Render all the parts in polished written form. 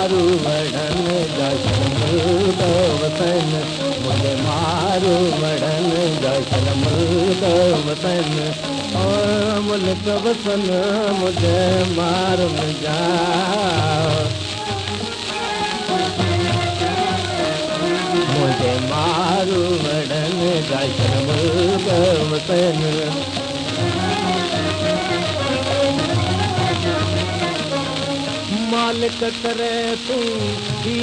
मारू वड़न जशन वतन मुझे मारू वड़न जशन वतन और मुल्क वतन मुझे मारून जा मुझे मारू वड़न जशन वतन मालिक करे तू ही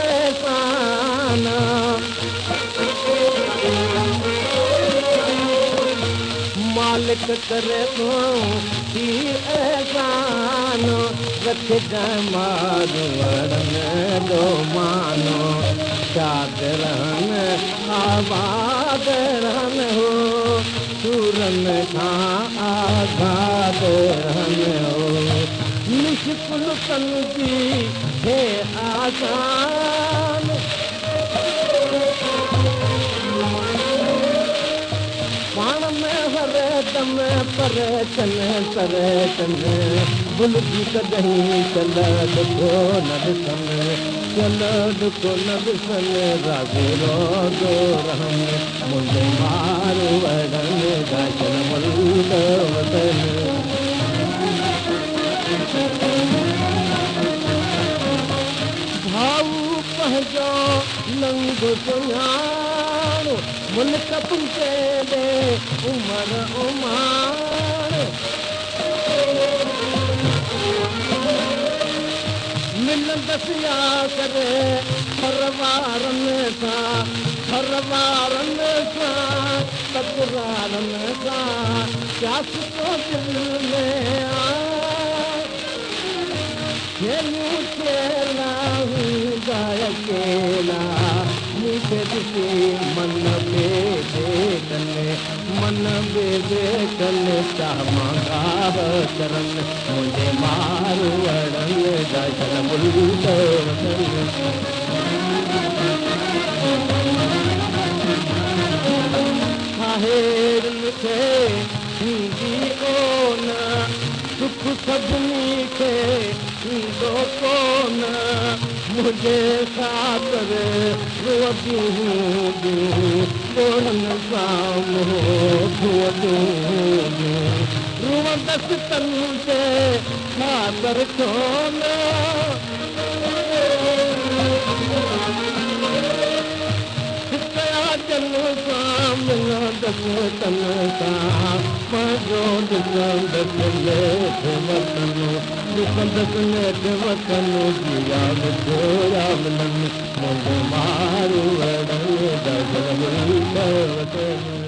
एहसान मालिक करे तू ही एहसान रख मारू वड़न दो मानो शाद रहन आबाद रहन हो सूरन खां आज़ाद रहन हो निष्कुल तन जी है आसान पाण में हर दम परेचन बुलजी कॾहिं चल दुखो न ॾिसन चल दुखो न ॾिसन राज़ी रोज़ो रहन मुंहिंजे मारू वड़न जशन मुल्क वतन भाऊ पंहिंजो नंग सुञाण मुल्क तुंहिंजे ॾे उमर उमाण मिलंदसि या करे हर वारनि सां तकरारनि सां सियासतो दिलि में खेलूं खेला हूंदा अकेला मूंखे ॾिसी मन बेकन चाह मांगार करन मुंहिंजे मारू वड़न जशन मुल्क वतन खे थींदी कोन सुख सभिनी खे थींदो कोन मुंहिंजे ख़ातिर रोदियूं हूंदियूं कोड़नि सां रुवंदसि तन ते ख़ातिर कोन मिलंदसि तन सां पंहिंजो ॾिसंदसि नेठ वतन ॾिसंदसि नेठ वतन जिया मिठोया मिलनि मुंहिंजो मारू वड़न जशन मुल्क वतन